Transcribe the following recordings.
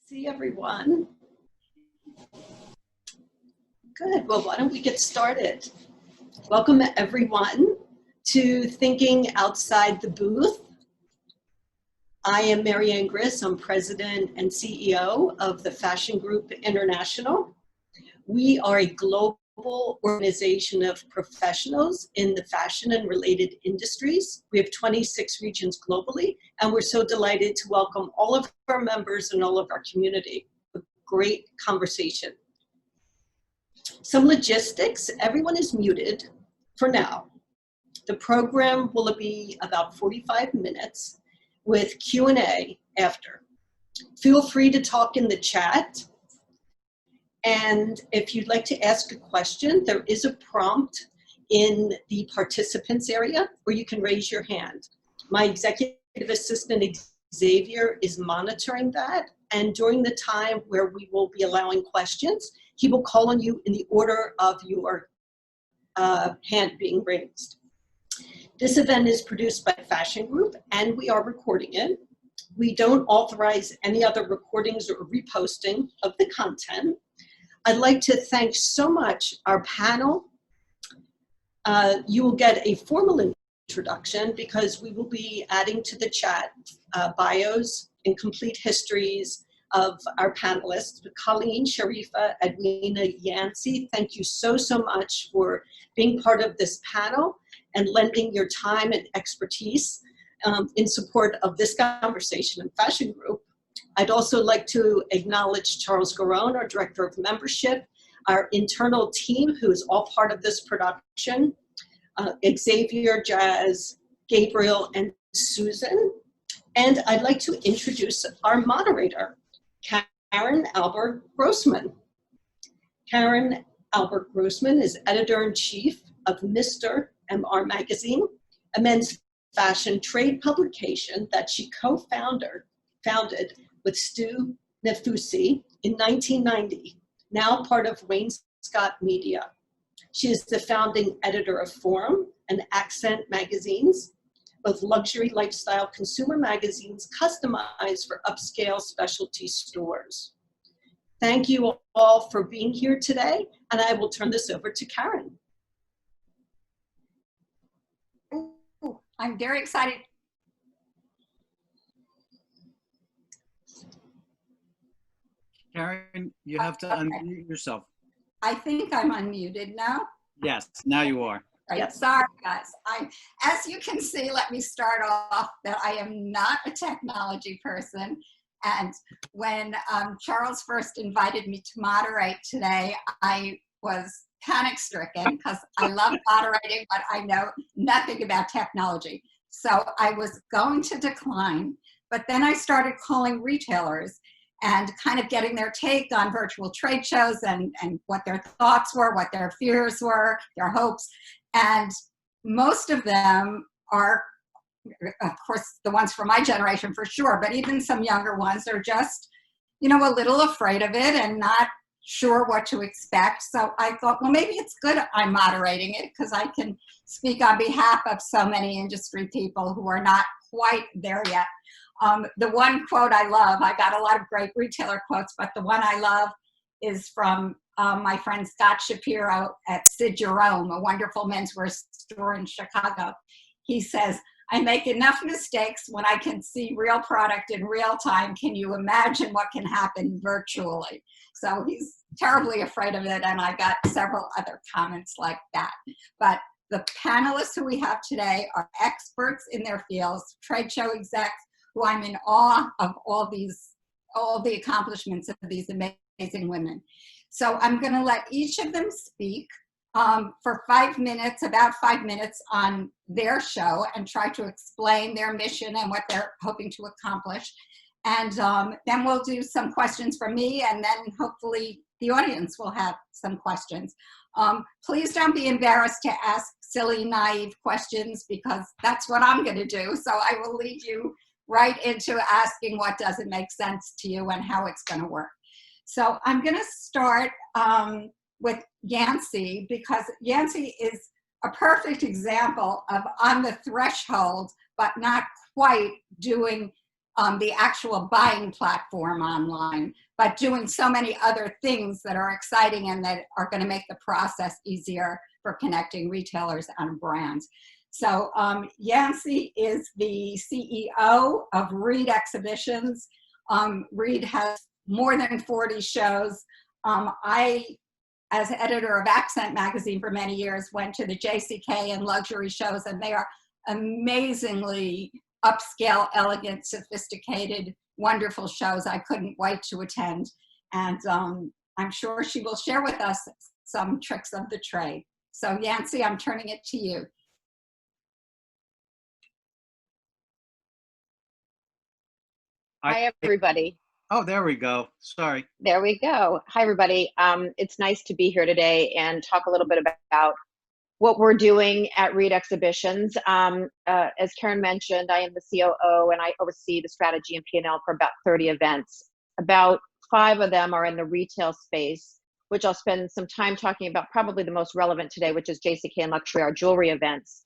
See everyone. Good. Well, why don't we get started? Welcome everyone to Thinking Outside the Booth. I am Mary Ann Griss. I'm President and CEO of the Fashion Group International. We are a global organization of professionals in the fashion and related industries. We have 26 regions globally, and we're so delighted to welcome all of our members and all of our community. A great conversation. Some logistics, everyone is muted for now. The program will be about 45 minutes with Q&A after. Feel free to talk in the chat. And if you'd like to ask a question, there is a prompt in the participants area where you can raise your hand. My executive assistant, Xavier, is monitoring that. And during the time where we will be allowing questions, he will call on you in the order of your hand being raised. This event is produced by Fashion Group, and we are recording it. We don't authorize any other recordings or reposting of the content. I'd like to thank so much our panel. You will get a formal introduction because we will be adding to the chat bios and complete histories of our panelists. Colleen, Sharifa, Edwina, Yancy, thank you so much for being part of this panel and lending your time and expertise in support of this conversation in Fashion Group. I'd also like to acknowledge Charles Garone, our Director of Membership, our internal team who is all part of this production, Xavier, Jazz, Gabriel, and Susan. And I'd like to introduce our moderator, Karen Alberg Grossman. Karen Alberg Grossman is Editor-in-Chief of Mr. MR Magazine, a men's fashion trade publication that she co-founded with Stu Nefusi in 1990, now part of Wainscot Media. She is the founding editor of Forum and Accent magazines, both luxury lifestyle consumer magazines customized for upscale specialty stores. Thank you all for being here today, and I will turn this over to Karen. Ooh, I'm very excited. Karen, you have to unmute yourself. I think I'm unmuted now. Yes, now you are. Right. Yes. Sorry, guys. As you can see, let me start off that I am not a technology person. And when Charles first invited me to moderate today, I was panic-stricken because I love moderating, but I know nothing about technology. So I was going to decline, but then I started calling retailers and kind of getting their take on virtual trade shows and what their thoughts were, what their fears were, their hopes. And most of them are, of course, the ones from my generation for sure, but even some younger ones are just, you know, a little afraid of it and not sure what to expect. So I thought, well, maybe it's good I'm moderating it because I can speak on behalf of so many industry people who are not quite there yet. The one quote I love, I got a lot of great retailer quotes, but the one I love is from my friend Scott Shapiro at Sid Jerome, a wonderful menswear store in Chicago. He says, I make enough mistakes when I can see real product in real time. Can you imagine what can happen virtually? So he's terribly afraid of it, and I got several other comments like that. But the panelists who we have today are experts in their fields, trade show execs, who I'm in awe of all the accomplishments of these amazing women. So I'm going to let each of them speak for 5 minutes, about 5 minutes on their show and try to explain their mission and what they're hoping to accomplish. And then we'll do some questions from me, and then hopefully the audience will have some questions. Please don't be embarrassed to ask silly, naive questions because that's what I'm going to do. So I will lead you right into asking what doesn't make sense to you and how it's going to work. So I'm going to start with Yancy because Yancy is a perfect example of on the threshold, but not quite doing the actual buying platform online, but doing so many other things that are exciting and that are going to make the process easier for connecting retailers and brands. So Yancy is the CEO of Reed Exhibitions. Reed has more than 40 shows. I, as editor of Accent magazine for many years, went to the JCK and luxury shows, and they are amazingly upscale, elegant, sophisticated, wonderful shows. I couldn't wait to attend. And I'm sure she will share with us some tricks of the trade. So Yancy, I'm turning it to you. Hi, everybody. Oh, there we go. Sorry. There we go. Hi, everybody. It's nice to be here today and talk a little bit about what we're doing at Reed Exhibitions. As Karen mentioned, I am the COO and I oversee the strategy and P&L for about 30 events. About 5 of them are in the retail space, which I'll spend some time talking about, probably the most relevant today, which is JCK and Luxury, our jewelry events.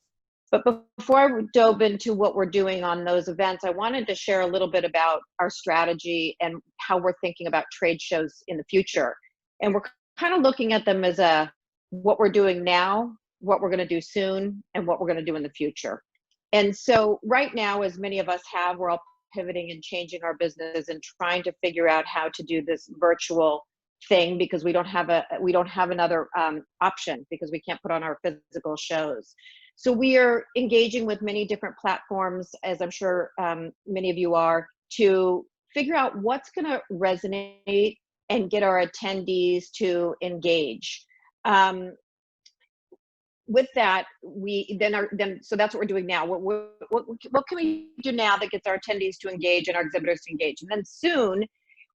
But before I dove into what we're doing on those events, I wanted to share a little bit about our strategy and how we're thinking about trade shows in the future. And we're kind of looking at them as what we're doing now, what we're going to do soon, and what we're going to do in the future. And so right now, as many of us have, we're all pivoting and changing our business and trying to figure out how to do this virtual thing because we don't have another option because we can't put on our physical shows. So we are engaging with many different platforms, as I'm sure many of you are, to figure out what's going to resonate and get our attendees to engage. With that, so that's what we're doing now. What can we do now that gets our attendees to engage and our exhibitors to engage? And then soon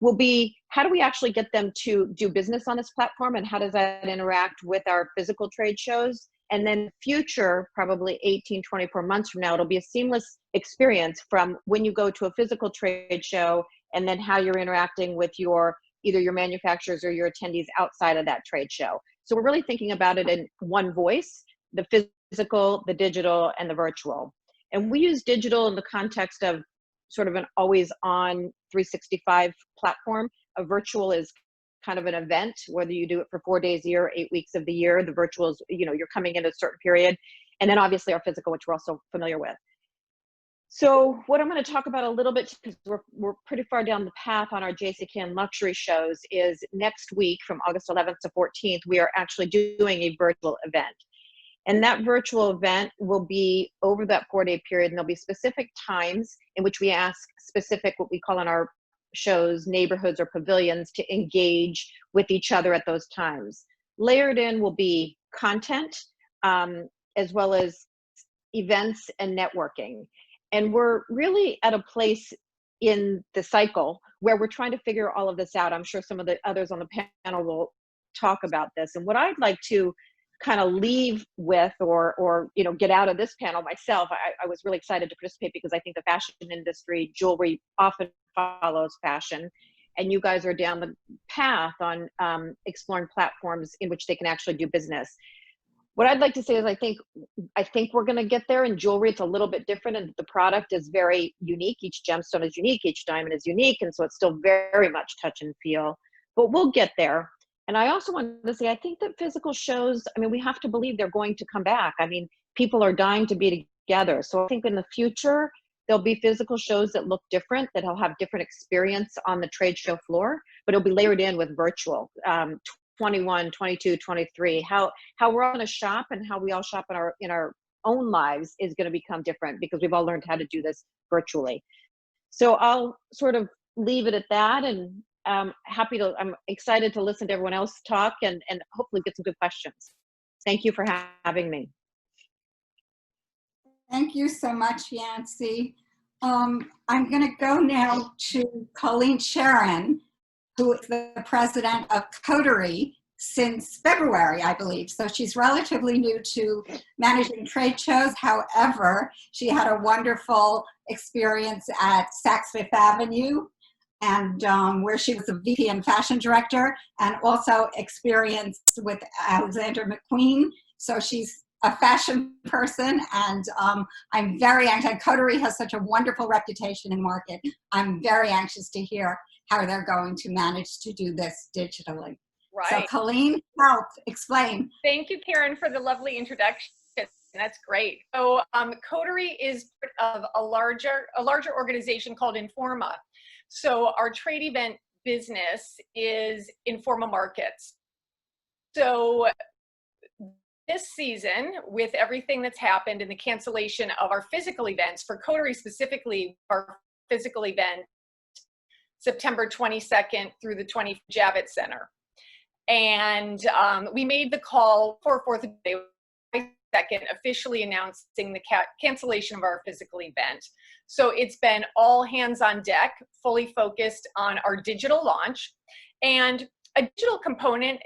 will be, how do we actually get them to do business on this platform, and how does that interact with our physical trade shows? And then future, probably 18, 24 months from now, it'll be a seamless experience from when you go to a physical trade show and then how you're interacting with either your manufacturers or your attendees outside of that trade show. So we're really thinking about it in one voice, the physical, the digital, and the virtual. And we use digital in the context of sort of an always on 365 platform. A virtual is kind of an event, whether you do it for 4 days a year, 8 weeks of the year. The virtual is, you're coming in a certain period. And then obviously our physical, which we're also familiar with. So what I'm going to talk about a little bit, because we're pretty far down the path on our JCK and luxury shows, is next week from August 11th to 14th, we are actually doing a virtual event. And that virtual event will be over that 4-day period, and there'll be specific times in which we ask specific, what we call in our shows, neighborhoods or pavilions, to engage with each other at those times. Layered in will be content, as well as events and networking. And we're really at a place in the cycle where we're trying to figure all of this out. I'm sure some of the others on the panel will talk about this. And what I'd like to kind of leave with or get out of this panel myself, I was really excited to participate because I think the fashion industry, jewelry often follows fashion, and you guys are down the path on exploring platforms in which they can actually do business. What I'd like to say is I think we're going to get there. In jewelry, it's a little bit different, and the product is very unique. Each gemstone is unique, each diamond is unique, and so it's still very much touch and feel, but we'll get there. And I also wanted to say, I think that physical shows, we have to believe they're going to come back. People are dying to be together. So I think in the future, there'll be physical shows that look different, that'll have different experience on the trade show floor, but it'll be layered in with virtual. 21, 22, 23, how we're all going to shop and how we all shop in our own lives is going to become different because we've all learned how to do this virtually. So I'll sort of leave it at that, and I'm excited to listen to everyone else talk and hopefully get some good questions. Thank you for having me. Thank you so much, Yancy. I'm going to go now to Colleen Sherin, who is the president of Coterie since February, I believe. So she's relatively new to managing trade shows. However, she had a wonderful experience at Saks Fifth Avenue, and where she was a VP and fashion director, and also experience with Alexander McQueen. So she's a fashion person, and I'm very anxious. Coterie has such a wonderful reputation in the market. I'm very anxious to hear how they're going to manage to do this digitally. Right. So Colleen, help explain. Thank you, Karen, for the lovely introduction. That's great. So Coterie is part of a larger organization called Informa. So our trade event business is Informa Markets. So this season, with everything that's happened and the cancellation of our physical events, for Coterie specifically, our physical event, September 22nd through the 20th, Javits Center. And we made the call for 4th of July 2nd, officially announcing the cancellation of our physical event. So it's been all hands on deck, fully focused on our digital launch. And a digital component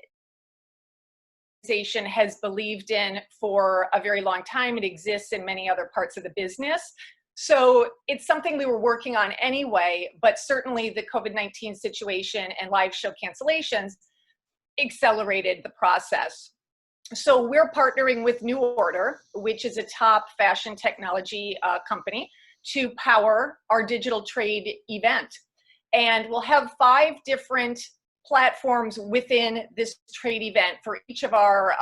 has believed in for a very long time. It exists in many other parts of the business. So it's something we were working on anyway, but certainly the COVID-19 situation and live show cancellations accelerated the process. So we're partnering with New Order, which is a top fashion technology company, to power our digital trade event. And we'll have 5 different platforms within this trade event for each of our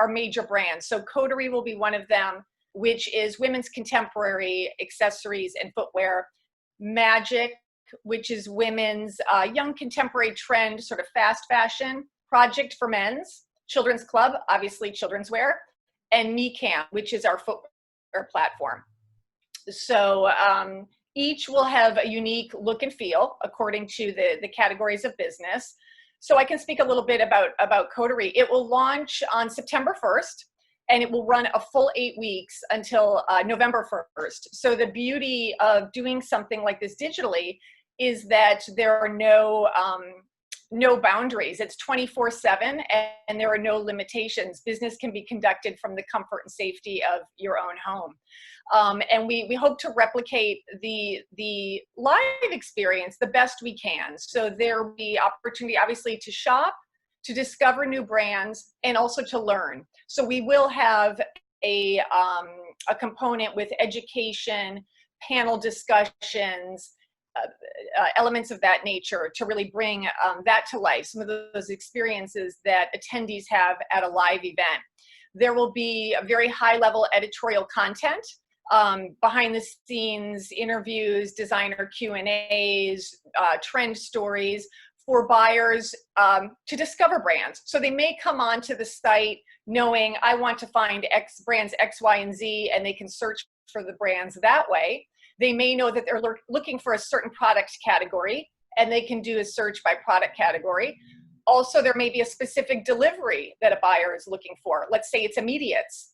major brands. So Coterie will be one of them, which is women's contemporary accessories and footwear. Magic, which is women's young contemporary trend, sort of fast fashion. Project for men's. Children's Club, obviously children's wear. And Me Camp, which is our footwear platform. So each will have a unique look and feel according to the categories of business. So I can speak a little bit about Coterie. It will launch on September 1st, and it will run a full 8 weeks until November 1st. So the beauty of doing something like this digitally is that there are no boundaries. It's 24/7, and there are no limitations. Business can be conducted from the comfort and safety of your own home. And we hope to replicate the live experience the best we can. So there will be opportunity, obviously, to shop, to discover new brands, and also to learn. So we will have a component with education, panel discussions, elements of that nature to really bring that to life, some of those experiences that attendees have at a live event. There will be a very high-level editorial content, behind the scenes interviews, designer Q&As, trend stories for buyers to discover brands. So they may come onto the site knowing I want to find brands X, Y, and Z, and they can search for the brands that way. They may know that they're looking for a certain product category, and they can do a search by product category. Also, there may be a specific delivery that a buyer is looking for. Let's say it's immediates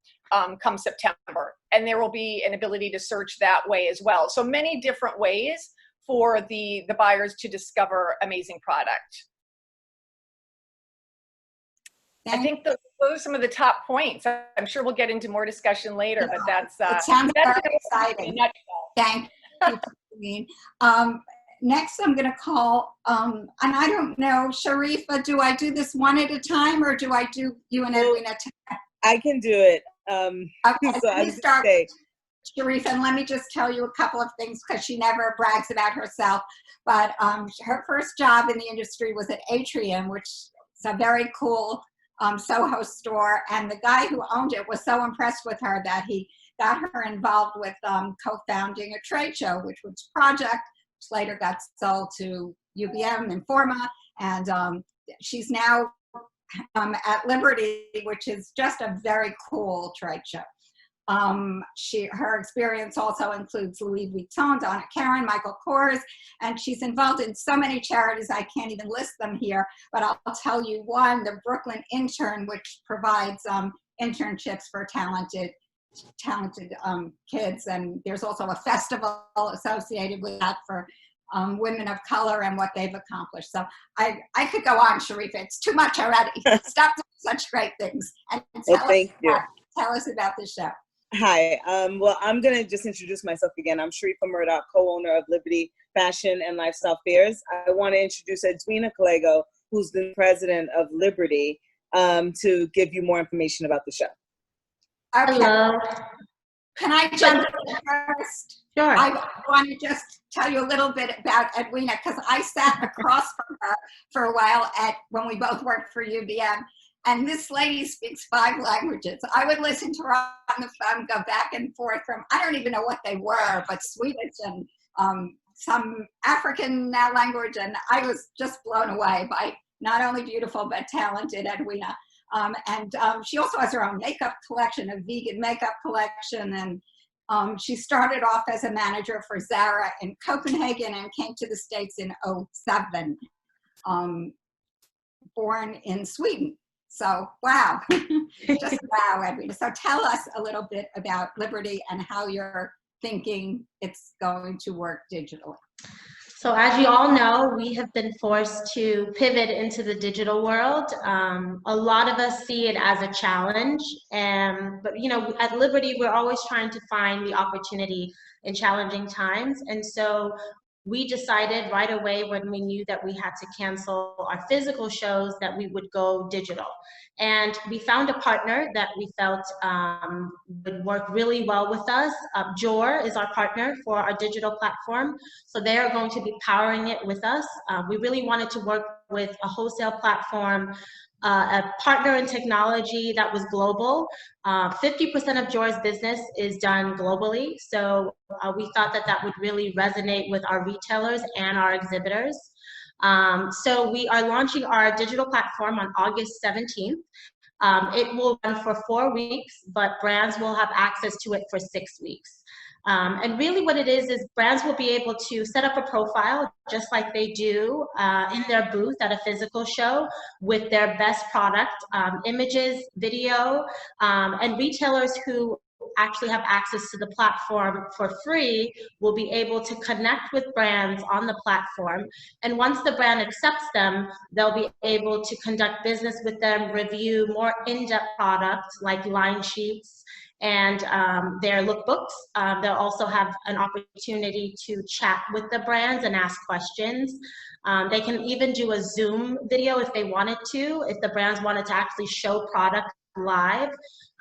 come September, and there will be an ability to search that way as well. So many different ways for the buyers to discover amazing product. I think those are some of the top points. I'm sure weul get into more discussion later, but that's it sounds that's very exciting. Thank you, Colleen. Next, I'm going to call, and I don't know, Sharifa, do I do this one at a time, or do I do you and Edwina together? I can do it. Okay, so let me start with Sharifa, and let me just tell you a couple of things because she never brags about herself. But her first job in the industry was at Atrium, which is a very cool Soho store. And the guy who owned it was so impressed with her that he got her involved with co-founding a trade show, which was Project, which later got sold to UBM and Informa. And she's now at Liberty, which is just a very cool trade show. Her experience also includes Louis Vuitton, Donna Karan, Michael Kors, and she's involved in so many charities I can't even list them here, but I'll tell you one, the Brooklyn Intern, which provides internships for talented kids, and there's also a festival associated with that for women of color and what they've accomplished. So I could go on, Sharifa. It's too much already. Stop doing such great things. And tell us about the show. Hi. Well, I'm going to just introduce myself again. I'm Sharifa Murdock, co-owner of Liberty Fashion and Lifestyle Fairs. I want to introduce Edwina Kulego, who's the president of Liberty, to give you more information about the show. Okay. Hello. Can I jump in first? Sure. I want to just tell you a little bit about Edwina, because I sat across from her for a while when we both worked for UBM. And this lady speaks 5 languages. I would listen to her on the phone, go back and forth from, I don't even know what they were, but Swedish and some African language. And I was just blown away by not only beautiful, but talented Edwina. She also has her own makeup collection, a vegan makeup collection. And she started off as a manager for Zara in Copenhagen and came to the States in '07, born in Sweden. So, wow, just wow, Edwina. So tell us a little bit about Liberty and how you're thinking it's going to work digitally. So as you all know, we have been forced to pivot into the digital world. A lot of us see it as a challenge, but you know, at Liberty, we're always trying to find the opportunity in challenging times. And so we decided right away when we knew that we had to cancel our physical shows that we would go digital. And we found a partner that we felt would work really well with us. Jor is our partner for our digital platform. So they are going to be powering it with us. We really wanted to work with a wholesale platform, a partner in technology that was global. 50% of Jor's business is done globally. So we thought that that would really resonate with our retailers and our exhibitors. So we are launching our digital platform on August 17th. It will run for 4 weeks, but brands will have access to it for 6 weeks. And really what it is brands will be able to set up a profile just like they do in their booth at a physical show with their best product, images, video, and retailers who actually have access to the platform for free will be able to connect with brands on the platform. And once the brand accepts them, they'll be able to conduct business with them, review more in-depth products like line sheets and their lookbooks. They'll also have an opportunity to chat with the brands and ask questions. They can even do a Zoom video if they wanted to, if the brands wanted to actually show product live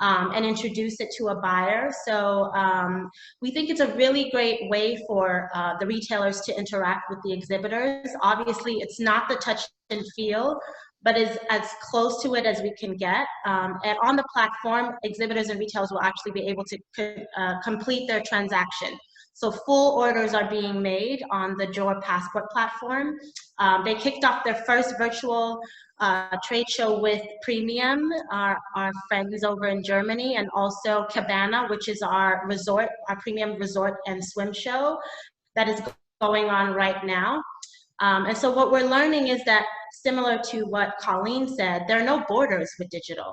and introduce it to a buyer. So we think it's a really great way for the retailers to interact with the exhibitors. Obviously, it's not the touch and feel, but is as close to it as we can get. And on the platform, exhibitors and retailers will actually be able to complete their transaction. So full orders are being made on the Jor Passport platform. They kicked off their first virtual trade show with Premium, our friends over in Germany, and also Cabana, which is our resort, our premium resort and swim show that is going on right now. And so what we're learning is that, similar to what Colleen said, there are no borders with digital.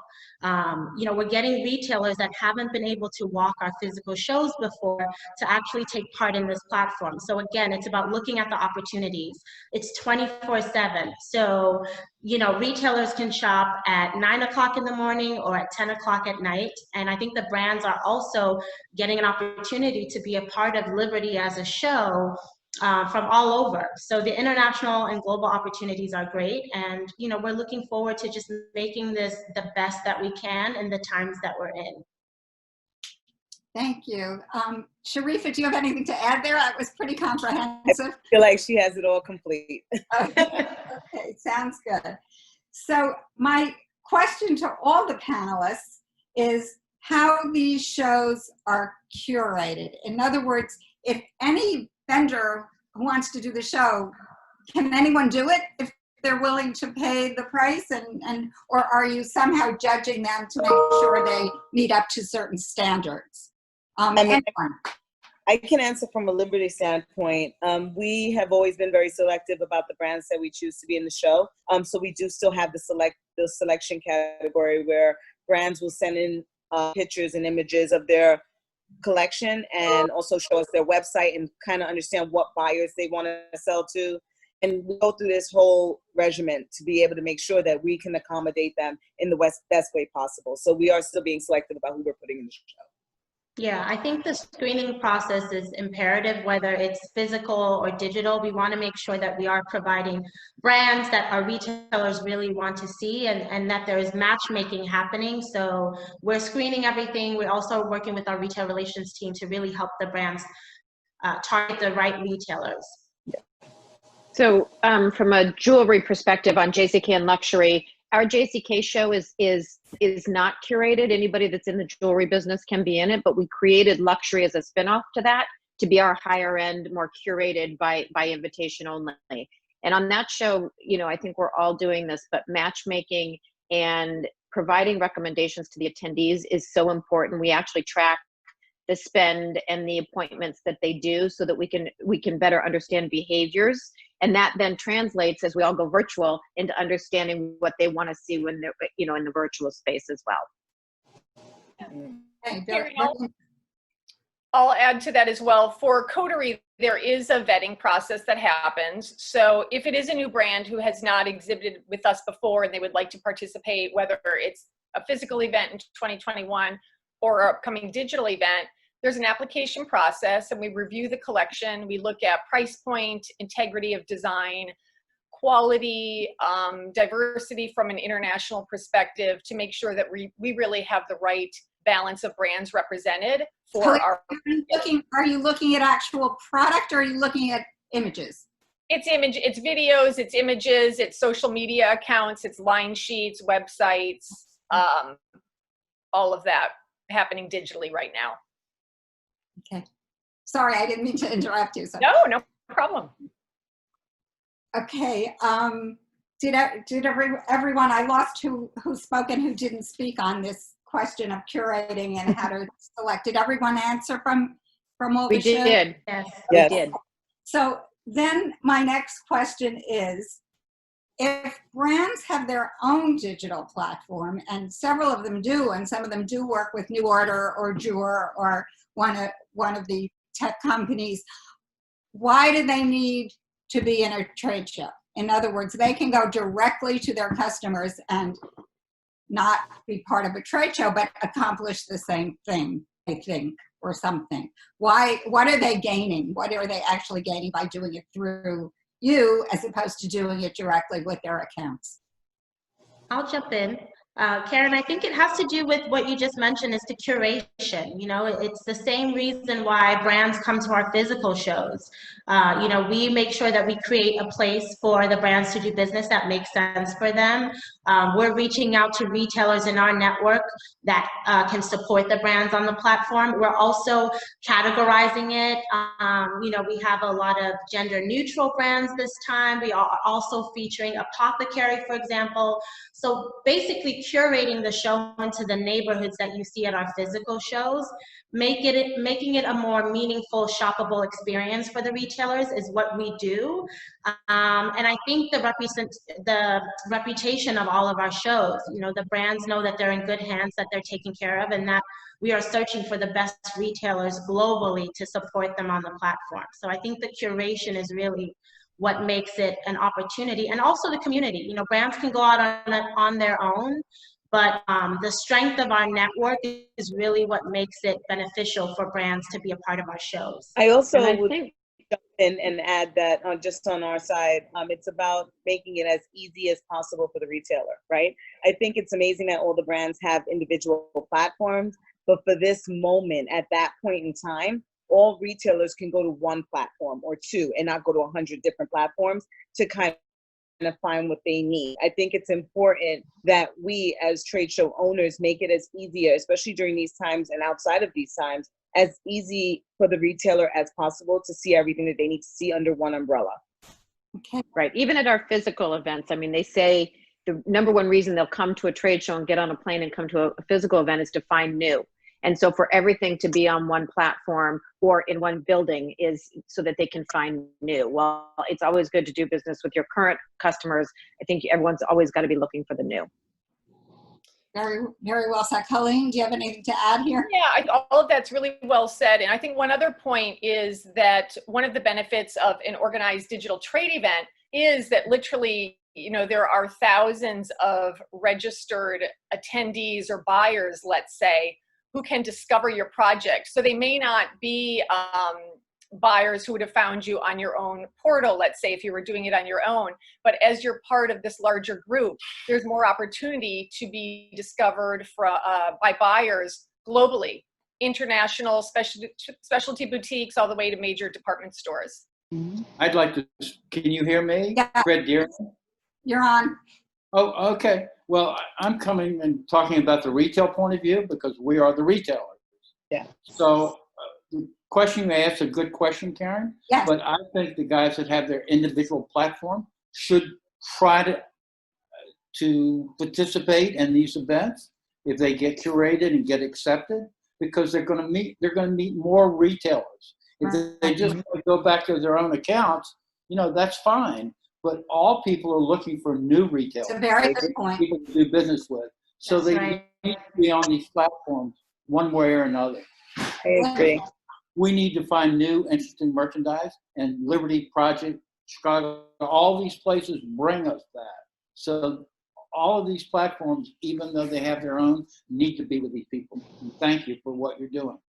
You know, we're getting retailers that haven't been able to walk our physical shows before to actually take part in this platform. So again, it's about looking at the opportunities. It's 24/7. So, you know, retailers can shop at 9 o'clock in the morning or at 10 o'clock at night. And I think the brands are also getting an opportunity to be a part of Liberty as a show from all over. So the international and global opportunities are great. And, you know, we're looking forward to just making this the best that we can in the times that we're in. Thank you. Sharifa, do you have anything to add there? That was pretty comprehensive. I feel like she has it all complete. Okay, sounds good. So my question to all the panelists is how these shows are curated. In other words, if any vendor who wants to do the show, can anyone do it if they're willing to pay the price, or are you somehow judging them to make sure they meet up to certain standards? I can answer from a Liberty standpoint. We have always been very selective about the brands that we choose to be in the show. So we do still have the selection category where brands will send in pictures and images of their collection and also show us their website and kind of understand what buyers they want to sell to. And we go through this whole regimen to be able to make sure that we can accommodate them in the best way possible. So we are still being selective about who we're putting in the show. Yeah, I think the screening process is imperative, whether it's physical or digital. We want to make sure that we are providing brands that our retailers really want to see, and that there is matchmaking happening. So we're screening everything. We're also working with our retail relations team to really help the brands target the right retailers. So from a jewelry perspective on JCK and luxury, our JCK show is not curated. Anybody that's in the jewelry business can be in it, but we created luxury as a spinoff to that to be our higher end, more curated by invitation only. And on that show, you know, I think we're all doing this, but matchmaking and providing recommendations to the attendees is so important. We actually track the spend and the appointments that they do so that we can better understand behaviors, and that then translates, as we all go virtual, into understanding what they want to see when they're, you know, in the virtual space as well. Okay, I'll add to that as well. For Coterie, there is a vetting process that happens. So if it is a new brand who has not exhibited with us before and they would like to participate, whether it's a physical event in 2021 or an upcoming digital event, there's an application process, and we review the collection. We look at price point, integrity of design, quality, diversity from an international perspective, to make sure that we really have the right balance of brands represented for our. Are you looking at actual product, or are you looking at images? It's videos, it's images, it's social media accounts, it's line sheets, websites, all of that happening digitally right now. Okay. Sorry, I didn't mean to interrupt you. So. No problem. Okay. Did everyone, I lost who spoke and who didn't speak on this question of curating and how to select. Did everyone answer from what we shared? Did. Yes. Yes. We did. So then my next question is, if brands have their own digital platform, and several of them do, and some of them do work with New Order or Jewel or one of the tech companies, why do they need to be in a trade show? In other words, they can go directly to their customers and not be part of a trade show, but accomplish the same thing, I think, or something. What are they gaining? What are they actually gaining by doing it through you as opposed to doing it directly with their accounts? I'll jump in. Karen, I think it has to do with what you just mentioned, is the curation. You know, it's the same reason why brands come to our physical shows. You know, we make sure that we create a place for the brands to do business that makes sense for them. We're reaching out to retailers in our network that can support the brands on the platform. We're also categorizing it. You know, we have a lot of gender neutral brands this time. We are also featuring Apothecary, for example. So basically curating the show into the neighborhoods that you see at our physical shows, making it a more meaningful, shoppable experience for the retailers is what we do. And I think the reputation of all of our shows, you know, the brands know that they're in good hands, that they're taken care of, and that we are searching for the best retailers globally to support them on the platform. So I think the curation is really what makes it an opportunity, and also the community. You know, brands can go out on their own, but the strength of our network is really what makes it beneficial for brands to be a part of our shows. I also And I would think jump in and add that just on our side, it's about making it as easy as possible for the retailer, right? I think it's amazing that all the brands have individual platforms, but for this moment, at that point in time, all retailers can go to one platform or two and not go to 100 different platforms to kind of find what they need. I think it's important that we as trade show owners make it as easy, especially during these times and outside of these times, as easy for the retailer as possible to see everything that they need to see under one umbrella. Okay. Right. Even at our physical events, I mean, they say the number one reason they'll come to a trade show and get on a plane and come to a physical event is to find new. And so for everything to be on one platform or in one building is so that they can find new. Well, it's always good to do business with your current customers. I think everyone's always got to be looking for the new. Very, very well said. Colleen, do you have anything to add here? Yeah, all of that's really well said. And I think one other point is that one of the benefits of an organized digital trade event is that literally, you know, there are thousands of registered attendees or buyers, let's say, who can discover your project. So they may not be buyers who would have found you on your own portal, let's say, if you were doing it on your own. But as you're part of this larger group, there's more opportunity to be discovered by buyers globally, international specialty boutiques, all the way to major department stores. I'd like to, can you hear me? Yeah. Fred Deer? You're on. Oh, okay. Well, I'm coming and talking about the retail point of view because we are the retailers. Yeah. So the question you asked, a good question, Karen. Yes. But I think the guys that have their individual platform should try to participate in these events if they get curated and get accepted, because they're going to meet more retailers. If they just go back to their own accounts, that's fine. But all people are looking for new retailers. It's a very good point. People to do business with. So That's they right. need to be on these platforms one way or another. I agree. We need to find new, interesting merchandise, and Liberty Project, Chicago, all these places bring us that. So all of these platforms, even though they have their own, need to be with these people. And thank you for what you're doing.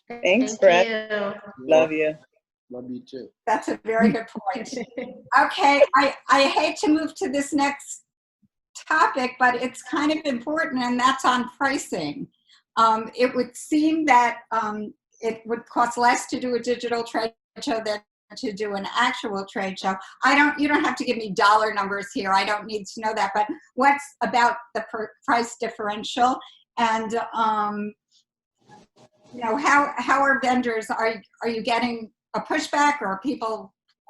Thanks, Thank Brett. you. Love you. Love you too. That's a very good point. Okay, I hate to move to this next topic, but it's kind of important, and that's on pricing. It would seem that it would cost less to do a digital trade show than to do an actual trade show. You don't have to give me dollar numbers here. I don't need to know that, but what's about the price differential? And how are vendors, are you getting a pushback, or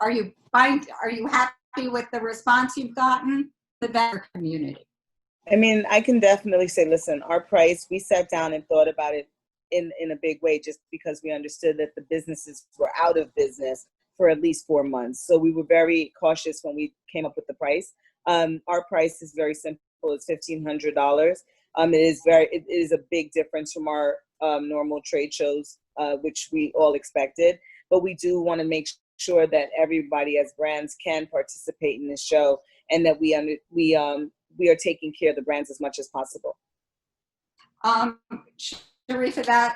are you happy with the response you've gotten, the vendor community? I mean, I can definitely say, listen, our price, we sat down and thought about it in a big way, just because we understood that the businesses were out of business for at least 4 months. So we were very cautious when we came up with the price. Our price is very simple. It's $1,500. It is a big difference from our normal trade shows, which we all expected. But we do want to make sure that everybody as brands can participate in this show, and that we are taking care of the brands as much as possible. Sharifa,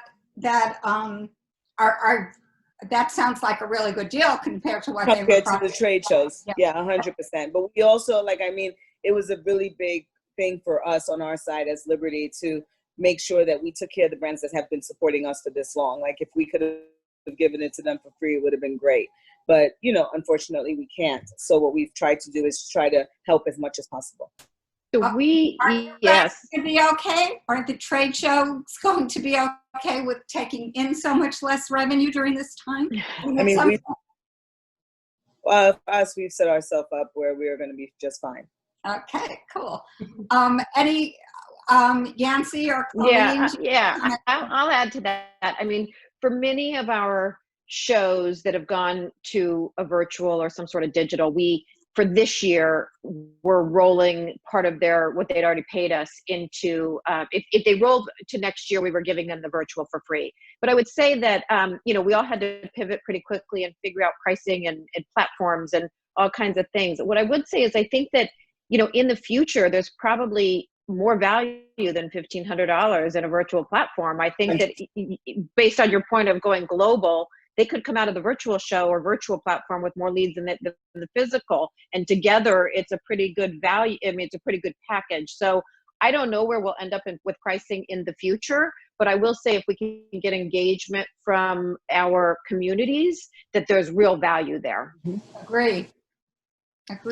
that sounds like a really good deal compared to what they were compared to the trade shows. Yeah. 100%. But we also, it was a really big thing for us on our side as Liberty to make sure that we took care of the brands that have been supporting us for this long. Like, if we could have given it to them for free, it would have been great. But, unfortunately we can't. So what we've tried to do is try to help as much as possible. So yes. Are to be okay? Are the trade shows going to be okay with taking in so much less revenue during this time? I mean, for us, we've set ourselves up where we are going to be just fine. Okay, cool. Any Yancy or Colleen? Yeah. I'll add to that. I mean, for many of our shows that have gone to a virtual or some sort of digital, for this year, we're rolling part of what they'd already paid us into, if they rolled to next year, we were giving them the virtual for free. But I would say that, we all had to pivot pretty quickly and figure out pricing and platforms and all kinds of things. What I would say is, I think that, in the future, there's probably more value than $1,500 in a virtual platform. I think that based on your point of going global, they could come out of the virtual show or virtual platform with more leads than the physical. And together, it's a pretty good value. I mean, it's a pretty good package. So I don't know where we'll end up with pricing in the future, but I will say if we can get engagement from our communities, that there's real value there. Agree.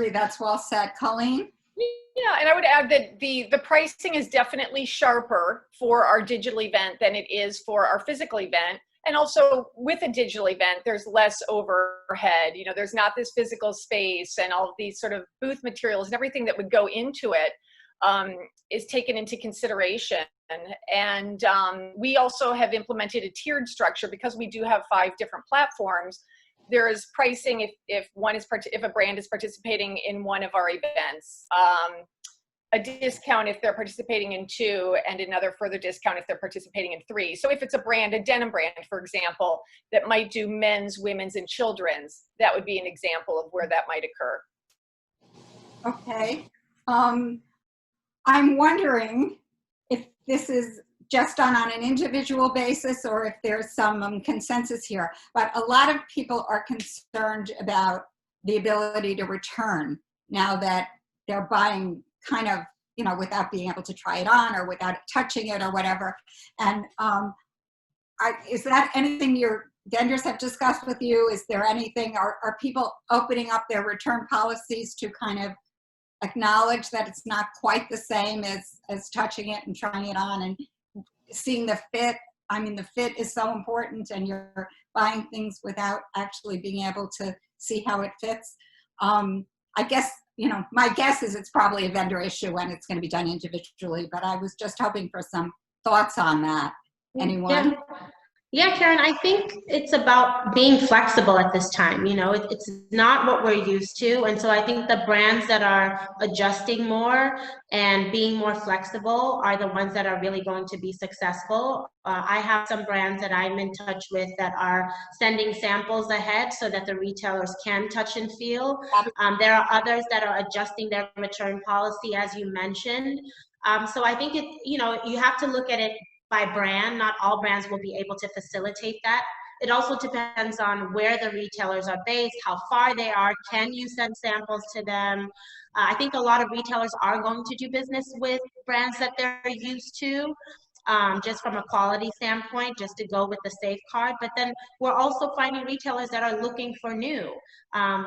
That's well said. Colleen? Yeah, and I would add that the pricing is definitely sharper for our digital event than it is for our physical event. And also with a digital event, there's less overhead. There's not this physical space, and all of these sort of booth materials and everything that would go into it is taken into consideration. And we also have implemented a tiered structure because we do have 5 different platforms. There is pricing if a brand is participating in one of our events. A discount if they're participating in 2, and another further discount if they're participating in 3. So if it's a denim brand, for example, that might do men's, women's, and children's, that would be an example of where that might occur. Okay. I'm wondering if this is just done on an individual basis or if there's some consensus here. But a lot of people are concerned about the ability to return now that they're buying kind of, you know, without being able to try it on or without touching it or whatever. And is that anything your vendors have discussed with you? Is there anything, are people opening up their return policies to kind of acknowledge that it's not quite the same as touching it and trying it on and seeing the fit? I mean, the fit is so important, and you're buying things without actually being able to see how it fits. I guess, you know, my guess is it's probably a vendor issue and it's going to be done individually, but I was just hoping for some thoughts on that. Anyone? Yeah, Karen, I think it's about being flexible at this time. You know, it's not what we're used to. And so I think the brands that are adjusting more and being more flexible are the ones that are really going to be successful. I have some brands that I'm in touch with that are sending samples ahead so that the retailers can touch and feel. There are others that are adjusting their return policy, as you mentioned. So I think you know, you have to look at it by brand. Not all brands will be able to facilitate that. It also depends on where the retailers are based, how far they are. Can you send samples to them? I think a lot of retailers are going to do business with brands that they're used to, just from a quality standpoint, just to go with the safeguard. But then we're also finding retailers that are looking for new.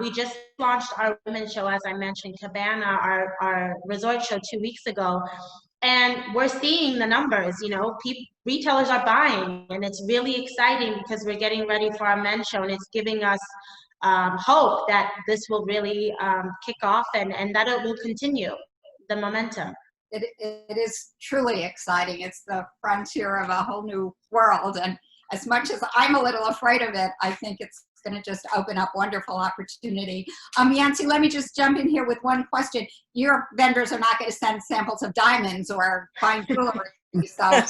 We just launched our women's show, as I mentioned, Cabana, our resort show 2 weeks ago. And we're seeing the numbers, you know, retailers are buying, and it's really exciting because we're getting ready for our men's show, and it's giving us hope that this will really kick off and that it will continue the momentum. It is truly exciting. It's the frontier of a whole new world. And as much as I'm a little afraid of it, I think it's going to just open up wonderful opportunity. Yancy, let me just jump in here with one question. Your vendors are not going to send samples of diamonds or fine jewelry. So,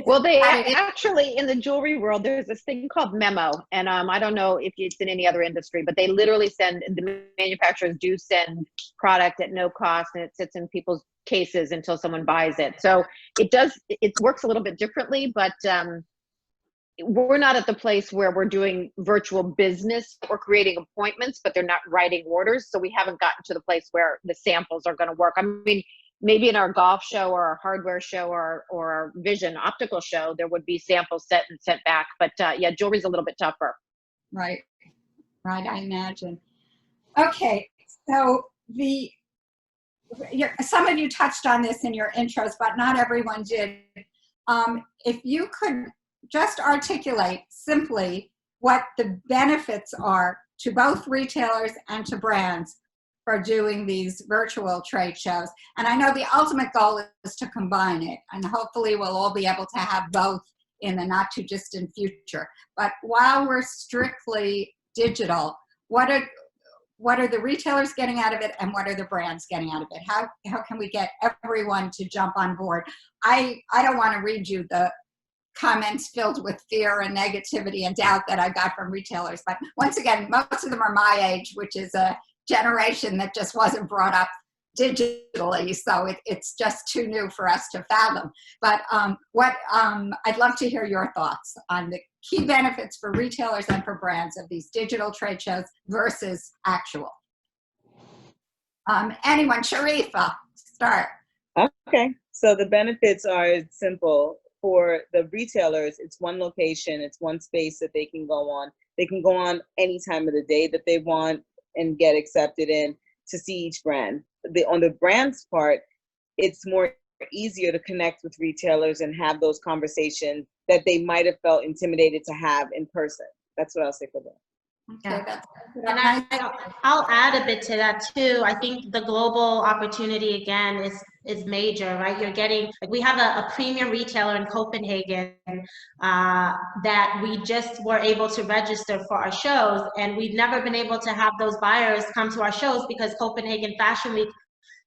well, they actually, in the jewelry world, there's this thing called memo. And I don't know if it's in any other industry, but they literally the manufacturers do send product at no cost, and it sits in people's cases until someone buys it. So it works a little bit differently, but we're not at the place where we're doing virtual business or creating appointments, but they're not writing orders. So we haven't gotten to the place where the samples are going to work. I mean, maybe in our golf show or our hardware show or our vision optical show, there would be samples set and sent back. But yeah, jewelry's a little bit tougher. Right, I imagine. Okay, so some of you touched on this in your intros, but not everyone did. If you could just articulate simply what the benefits are to both retailers and to brands for doing these virtual trade shows. And I know the ultimate goal is to combine it, and hopefully we'll all be able to have both in the not too distant future. But while we're strictly digital, what are the retailers getting out of it, and what are the brands getting out of it? How can we get everyone to jump on board? I don't want to read you the comments filled with fear and negativity and doubt that I got from retailers. But once again, most of them are my age, which is a generation that just wasn't brought up digitally. So it's just too new for us to fathom. But I'd love to hear your thoughts on the key benefits for retailers and for brands of these digital trade shows versus actual. Anyone? Sharifa, start. Okay, so the benefits are simple. For the retailers, it's one location, it's one space that they can go on. They can go on any time of the day that they want and get accepted in to see each brand. On the brand's part, it's more easier to connect with retailers and have those conversations that they might have felt intimidated to have in person. That's what I'll say for them. Okay, Yeah. And I'll add a bit to that too. I think the global opportunity again is major, right? You're getting, like, we have a premium retailer in Copenhagen that we just were able to register for our shows, and we've never been able to have those buyers come to our shows because Copenhagen Fashion Week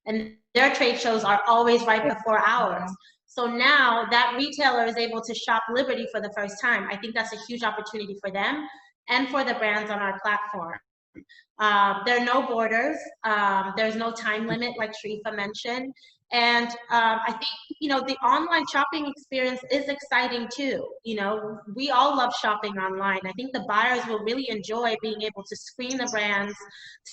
and their trade shows are always right before ours. So now that retailer is able to shop Liberty for the first time. I think that's a huge opportunity for them and for the brands on our platform. There are no borders. There's no time limit, like Sharifa mentioned. And I think, you know, the online shopping experience is exciting too. You know, we all love shopping online. I think the buyers will really enjoy being able to screen the brands,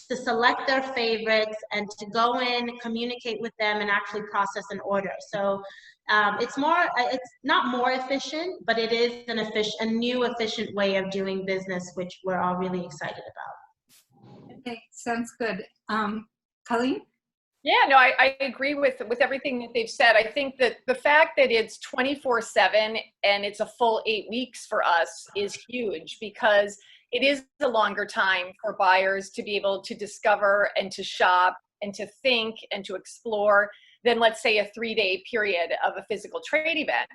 to select their favorites, and to go in, communicate with them, and actually process an order. So it's not more efficient, but it is a new efficient way of doing business, which we're all really excited about. Okay, sounds good. Colleen? Yeah, no, I agree with everything that they've said. I think that the fact that it's 24/7 and it's a full 8 weeks for us is huge, because it is a longer time for buyers to be able to discover and to shop and to think and to explore than, let's say, a 3-day period of a physical trade event.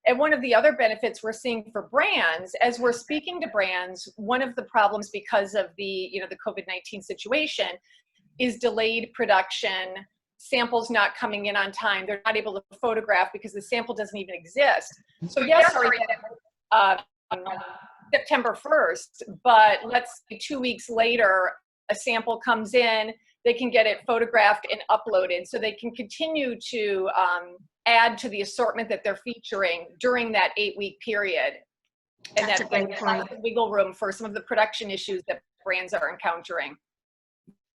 And one of the other benefits we're seeing for brands, as we're speaking to brands, one of the problems because of the COVID-19 situation is delayed production, samples not coming in on time. They're not able to photograph because the sample doesn't even exist. So yes, September 1st, but let's say 2 weeks later, a sample comes in, they can get it photographed and uploaded, so they can continue to add to the assortment that they're featuring during that 8-week period. And That's a great point. Wiggle room for some of the production issues that brands are encountering.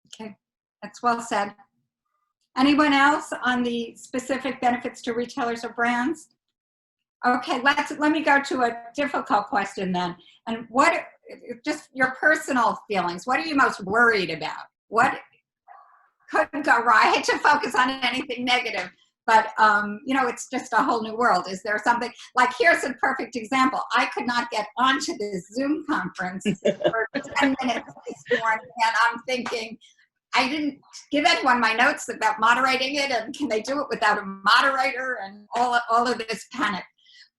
Okay, that's well said. Anyone else on the specific benefits to retailers or brands? Okay, let me go to a difficult question then. And just your personal feelings, what are you most worried about? What could go wrong? I hate to focus on anything negative, but you know, it's just a whole new world. Is there something, like, here's a perfect example. I could not get onto this Zoom conference for 10 minutes this morning, and I'm thinking, I didn't give anyone my notes about moderating it, and can they do it without a moderator, and all of this panic.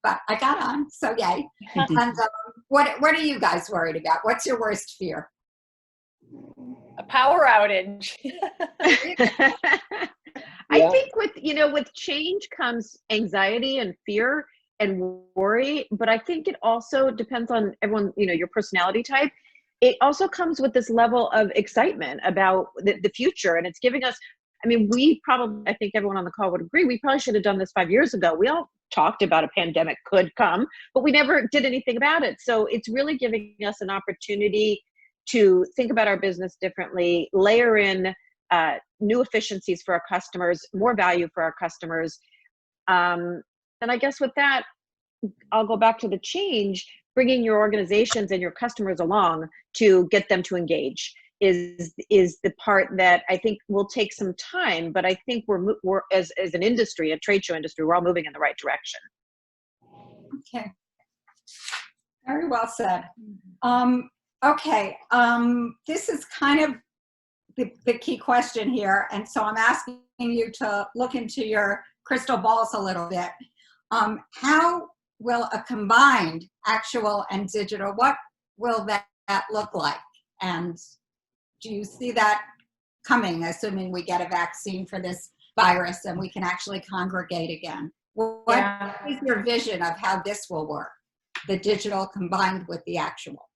But I got on, so yay. And what are you guys worried about? What's your worst fear? A power outage. I think with change comes anxiety and fear and worry, but I think it also depends on everyone, your personality type. It also comes with this level of excitement about the future, and it's giving us, I think everyone on the call would agree, we probably should have done this 5 years ago. We all talked about a pandemic could come, but we never did anything about it. So it's really giving us an opportunity to think about our business differently, layer in new efficiencies for our customers, more value for our customers. And I guess with that, I'll go back to the change, bringing your organizations and your customers along to get them to engage is the part that I think will take some time, but I think we're as an industry, a trade show industry, we're all moving in the right direction. Okay. Very well said. Okay, this is kind of the key question here, and so I'm asking you to look into your crystal balls a little bit. How will a combined actual and digital, what will that look like? And do you see that coming, assuming we get a vaccine for this virus and we can actually congregate again? What is your vision of how this will work, the digital combined with the actual?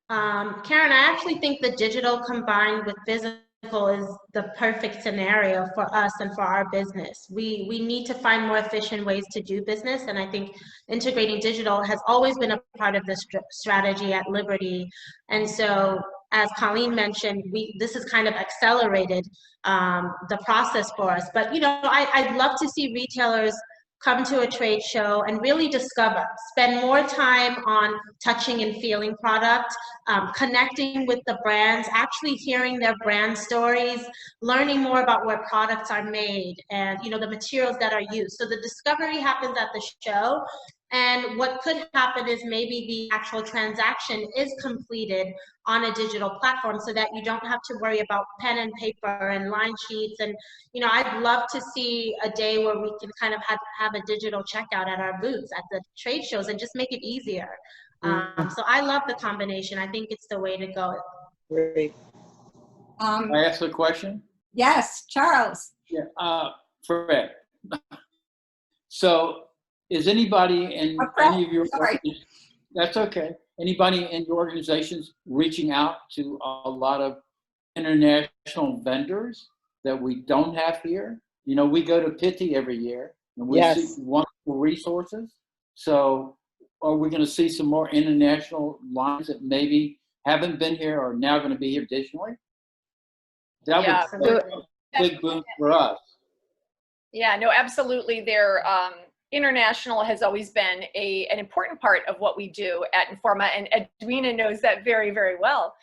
Karen, I actually think the digital combined with physical is the perfect scenario for us and for our business. We need to find more efficient ways to do business, and I think integrating digital has always been a part of the strategy at Liberty. And so, as Colleen mentioned, this has kind of accelerated the process for us. But I'd love to see retailers come to a trade show and really discover, spend more time on touching and feeling product, connecting with the brands, actually hearing their brand stories, learning more about where products are made and the materials that are used. So the discovery happens at the show, and what could happen is maybe the actual transaction is completed on a digital platform so that you don't have to worry about pen and paper and line sheets. And I'd love to see a day where we can kind of have a digital checkout at our booths at the trade shows and just make it easier. So I love the combination. I think it's the way to go. Great. Can I ask a question? Yes, Charles. Yeah, Fred. So is anybody in any of your, that's okay. Anybody in your organizations reaching out to a lot of international vendors that we don't have here? You know, we go to Pitti every year, and we Yes. see wonderful resources. So are we going to see some more international lines that maybe haven't been here or now going to be here additionally? That Yeah. would be a big boom for us. Yeah, no, absolutely. Their international has always been an important part of what we do at Informa, and Edwina knows that very, very well.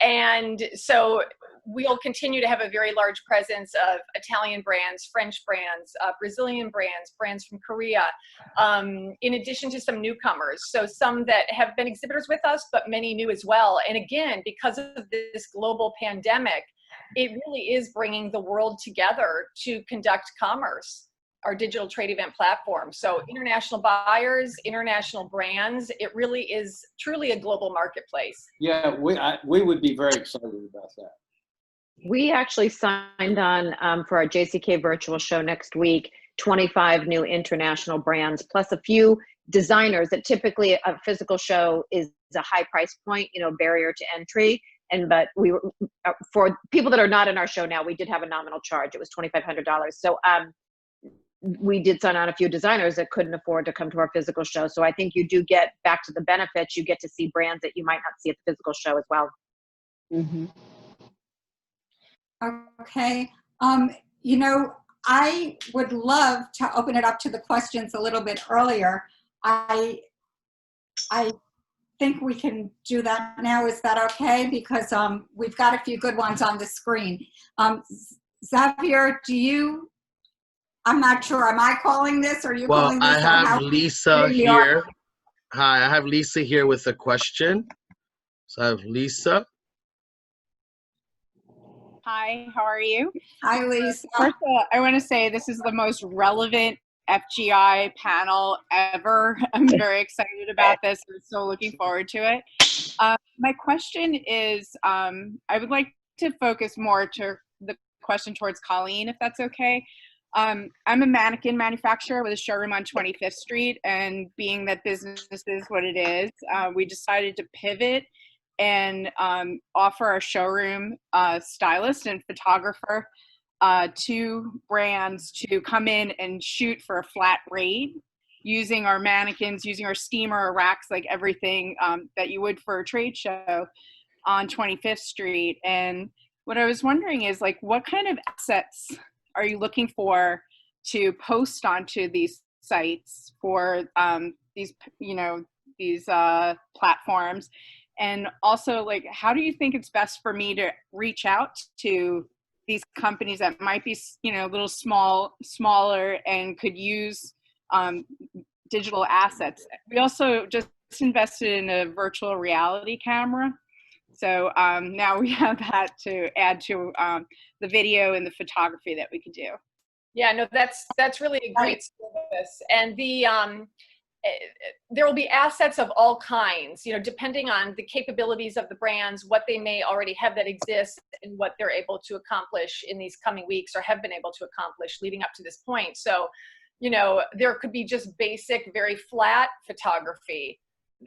And so we'll continue to have a very large presence of Italian brands, French brands, Brazilian brands, brands from Korea, in addition to some newcomers. So some that have been exhibitors with us, but many new as well. And again, because of this global pandemic, it really is bringing the world together to conduct commerce, our digital trade event platform. So international buyers, international brands, it really is truly a global marketplace. Yeah, we would be very excited about that. We actually signed on for our JCK virtual show next week, 25 new international brands, plus a few designers that typically a physical show is a high price point, you know, barrier to entry. But we were, for people that are not in our show now, we did have a nominal charge. It was $2,500. So we did sign on a few designers that couldn't afford to come to our physical show. So I think you do get back to the benefits. You get to see brands that you might not see at the physical show as well. Mm-hmm. Okay. You know, I would love to open it up to the questions a little bit earlier. I think we can do that now. Is that okay? Because we've got a few good ones on the screen. Xavier, I'm not sure, am I calling this or are you calling this? Well, I have Lisa here. Hi, I have Lisa here with a question. So I have Lisa. Hi, how are you? Hi, Lisa. First of all, I want to say this is the most relevant FGI panel ever. I'm very excited about this. I'm so looking forward to it. My question is, I would like to focus more to the question towards Colleen, if that's okay. I'm a mannequin manufacturer with a showroom on 25th Street, and being that business is what it is, we decided to pivot and offer our showroom stylist and photographer to brands to come in and shoot for a flat rate using our mannequins, using our steamer, our racks, like everything that you would for a trade show on 25th Street. And what I was wondering is, like, what kind of assets are you looking for to post onto these sites for these, you know, these platforms? And also, like, how do you think it's best for me to reach out to these companies that might be, you know, a little smaller and could use digital assets? We also just invested in a virtual reality camera. So now we have that to add to the video and the photography that we could do. Yeah, no, that's really a great service. And there will be assets of all kinds, you know, depending on the capabilities of the brands, what they may already have that exists, and what they're able to accomplish in these coming weeks or have been able to accomplish leading up to this point. So, you know, there could be just basic, very flat photography,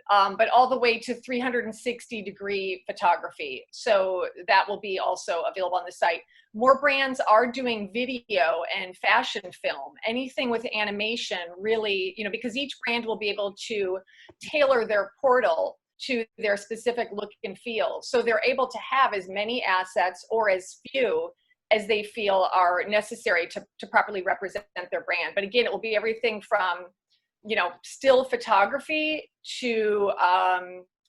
but all the way to 360-degree photography. So that will be also available on the site. More brands are doing video and fashion film, anything with animation, really, you know, because each brand will be able to tailor their portal to their specific look and feel. So they're able to have as many assets or as few as they feel are necessary to properly represent their brand. But again, it will be everything from, you know, still photography to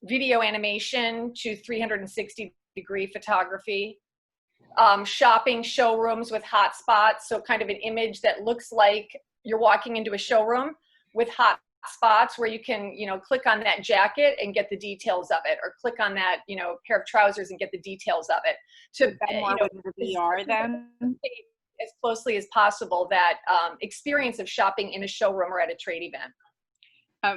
video animation to 360-degree photography, shopping showrooms with hot spots. So kind of an image that looks like you're walking into a showroom with hot spots where you can, you know, click on that jacket and get the details of it, or click on that, you know, pair of trousers and get the details of it. To, you know, with the VR then? As closely as possible that experience of shopping in a showroom or at a trade event.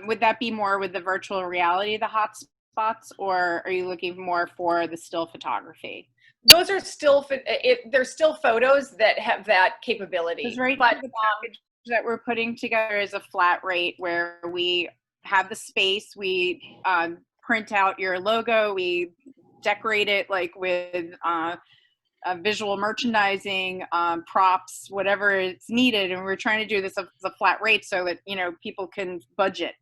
Would that be more with the virtual reality, the hot spots, or are you looking more for the still photography? Those are still, they're still photos that have that capability. Because right but now the package that we're putting together is a flat rate where we have the space, we print out your logo, we decorate it like with visual merchandising, props, whatever is needed, and we're trying to do this as a flat rate so that people can budget.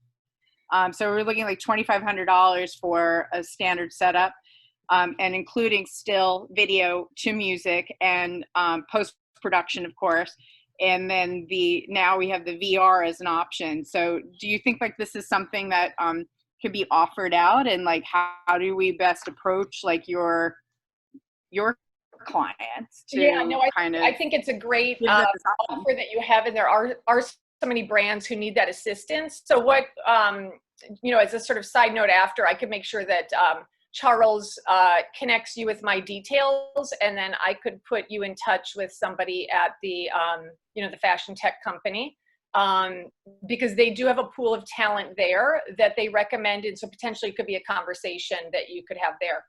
So we're looking like $2,500 for a standard setup, and including still, video to music, and post-production, of course. And then now we have the VR as an option. So do you think like this is something that could be offered out, and like how do we best approach like your clients to I think it's a great offer that you have, and there are so many brands who need that assistance. So what, as a sort of side note after, I could make sure that Charles connects you with my details, and then I could put you in touch with somebody at the, the fashion tech company, because they do have a pool of talent there that they recommend. And so potentially it could be a conversation that you could have there.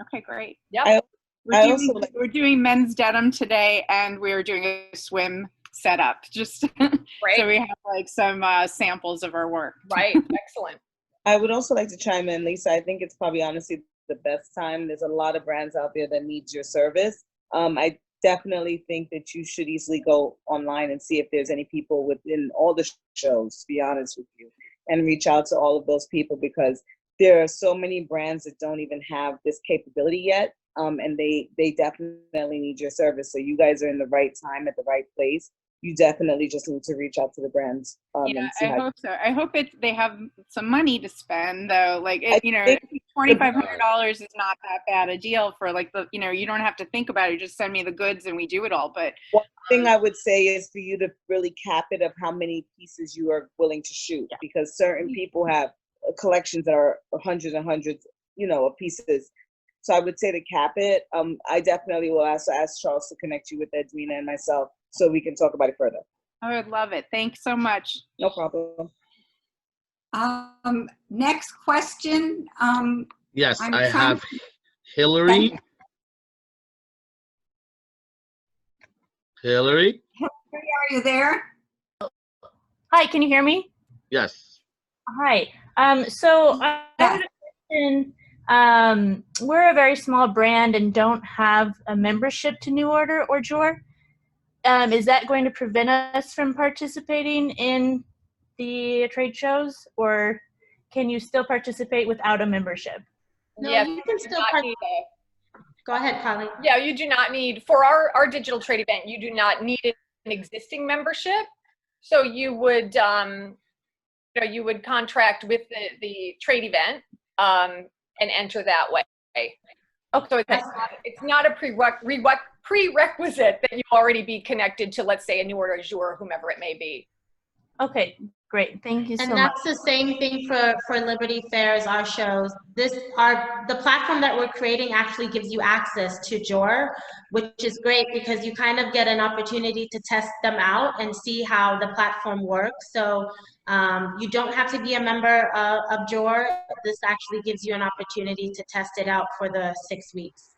Okay, great. Yeah. We're doing men's denim today, and we're doing a swim setup, just Great. So we have like some samples of our work. Right. Excellent. I would also like to chime in, Lisa. I think it's probably honestly the best time. There's a lot of brands out there that needs your service. I definitely think that you should easily go online and see if there's any people within all the shows, to be honest with you, and reach out to all of those people, because there are so many brands that don't even have this capability yet. And they definitely need your service. So you guys are in the right time at the right place. You definitely just need to reach out to the brands. Yeah, I hope so. I hope they have some money to spend, though. Like, $2,500 is not that bad a deal for like you don't have to think about it. You just send me the goods and we do it all. But one thing I would say is for you to really cap it of how many pieces you are willing to shoot, because certain people have collections that are hundreds and hundreds, of pieces. So I would say to cap it. I definitely will ask Charles to connect you with Edwina and myself so we can talk about it further. I would love it. Thanks so much. No problem. Next question. Yes, I'm I trying have Hillary. Hillary? Are you there? Hi, can you hear me? Yes. Hi. So I have a question. We're a very small brand and don't have a membership to New Order or Jor. Is that going to prevent us from participating in the trade shows, or can you still participate without a membership? No, Yes, you can still Go ahead, Colleen. Yeah, you do not need, for our digital trade event, you do not need an existing membership. So you would, you would contract with the trade event and enter that way. Okay. So it's not a prerequisite that you already be connected to, let's say, a New Order Jour or whomever it may be. Okay, great. Thank you so much. And that's the same thing for Liberty Fairs, our shows. The platform that we're creating actually gives you access to Jor, which is great because you kind of get an opportunity to test them out and see how the platform works. So you don't have to be a member of Jor. This actually gives you an opportunity to test it out for the 6 weeks.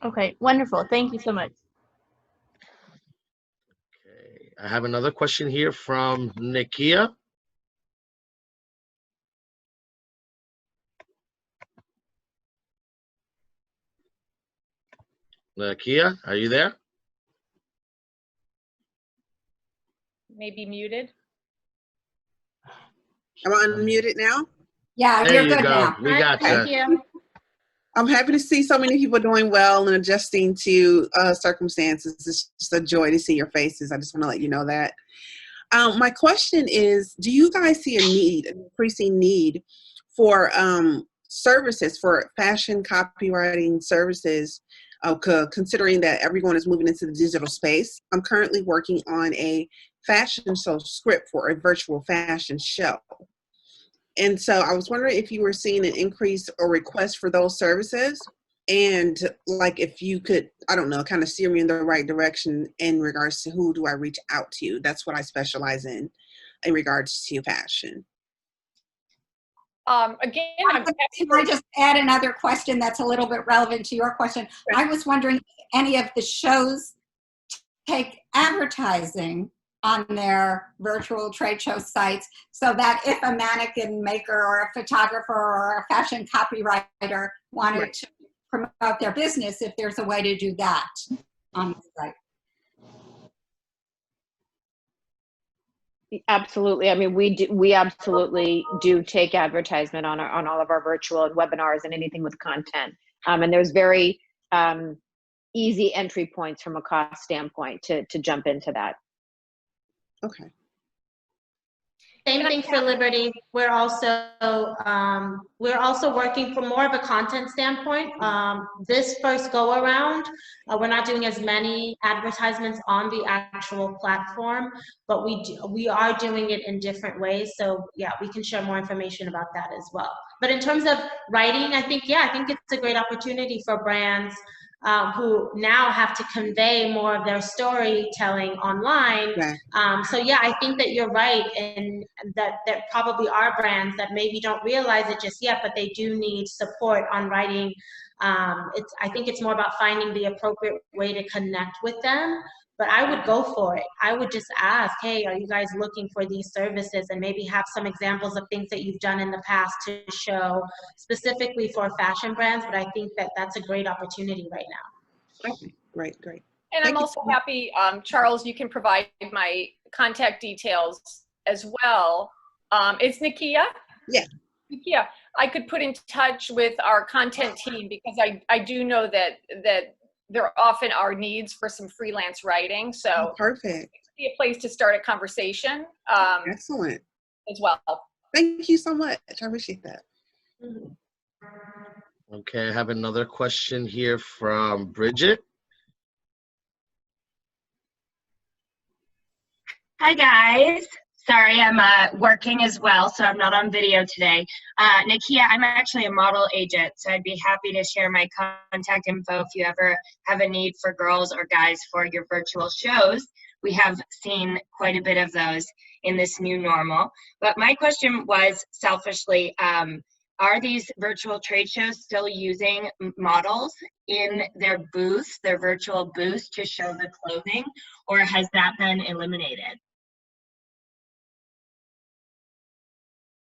Okay, wonderful. Thank you so much. Okay, I have another question here from Nikia. Nikia, are you there? Maybe muted. Am I unmuted now? Yeah, There you're you good go. now. We got Thank you. you. I'm happy to see so many people doing well and adjusting to circumstances. It's just a joy to see your faces. I just want to let you know that. My question is, do you guys see an increasing need for services, for fashion copywriting services, considering that everyone is moving into the digital space? I'm currently working on a fashion show script for a virtual fashion show. And so I was wondering if you were seeing an increase or request for those services, and like if you could, I don't know, kind of steer me in the right direction in regards to who do I reach out to. That's what I specialize in regards to fashion. Again, Can I just add another question that's a little bit relevant to your question? I was wondering if any of the shows take advertising on their virtual trade show sites, so that if a mannequin maker or a photographer or a fashion copywriter wanted to promote their business if there's a way to do that on the site. Absolutely. I mean, we absolutely do take advertisement on all of our virtual and webinars and anything with content. And there's very easy entry points from a cost standpoint to jump into that. Okay. Same thing for Liberty. We're also working from more of a content standpoint. This first go around, we're not doing as many advertisements on the actual platform, but we are doing it in different ways. So yeah, we can share more information about that as well. But in terms of writing, I think it's a great opportunity for brands who now have to convey more of their storytelling online. Yeah. So yeah, I think that you're right, and that there probably are brands that maybe don't realize it just yet, but they do need support on writing. I think it's more about finding the appropriate way to connect with them. But I would go for it. I would just ask, hey, are you guys looking for these services? And maybe have some examples of things that you've done in the past to show specifically for fashion brands. But I think that that's a great opportunity right now. Okay. Great. And I'm also happy, Charles, you can provide my contact details as well. It's Nakia? Yeah. Nakia, I could put in touch with our content team because I do know that there often are needs for some freelance writing. So perfect. It could be a place to start a conversation. Excellent. As well. Thank you so much. I appreciate that. Okay, I have another question here from Bridget. Hi guys. Sorry, I'm working as well, so I'm not on video today. Nakia, I'm actually a model agent, so I'd be happy to share my contact info if you ever have a need for girls or guys for your virtual shows. We have seen quite a bit of those in this new normal. But my question was, selfishly, are these virtual trade shows still using models in their booths, their virtual booths, to show the clothing, or has that been eliminated?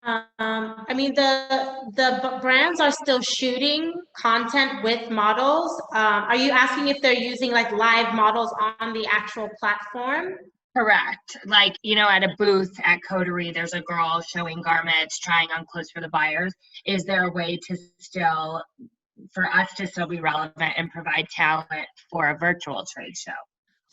I mean, the brands are still shooting content with models. Are you asking if they're using like live models on the actual platform? Correct. Like, you know, at a booth at Coterie, there's a girl showing garments, trying on clothes for the buyers. Is there a way to for us to still be relevant and provide talent for a virtual trade show?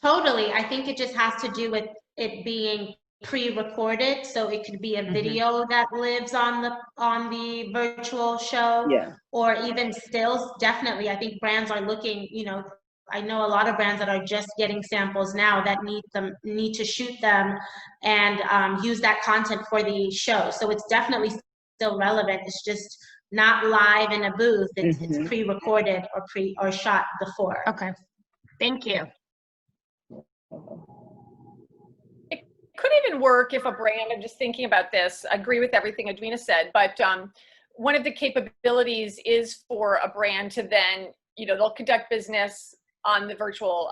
Totally. I think it just has to do with it being pre-recorded, so it could be a video that lives on the virtual show, or even stills. Definitely, I think brands are looking, you know, I know a lot of brands that are just getting samples now that need to shoot them and use that content for the show. So it's definitely still relevant. It's just not live in a booth. It's pre-recorded or shot before. Okay. Thank you. Could even work if a brand, I'm just thinking about this, I agree with everything Edwina said, but one of the capabilities is for a brand to then, you know, they'll conduct business on the virtual,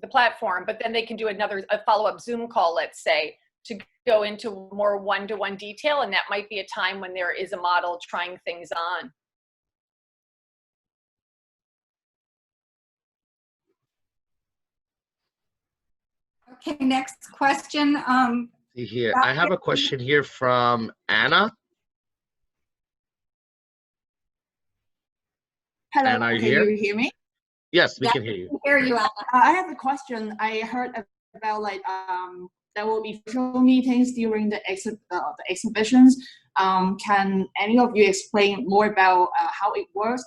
the platform, but then they can do a follow-up Zoom call, let's say, to go into more one-to-one detail, and that might be a time when there is a model trying things on. Okay, next question. See here, I have a question here from Anna. Hello, Anna, are you can here? you hear me? Yes, we can hear you. Hear you, Anna. I have a question. I heard about like there will be virtual meetings during the exhibitions. Can any of you explain more about how it works?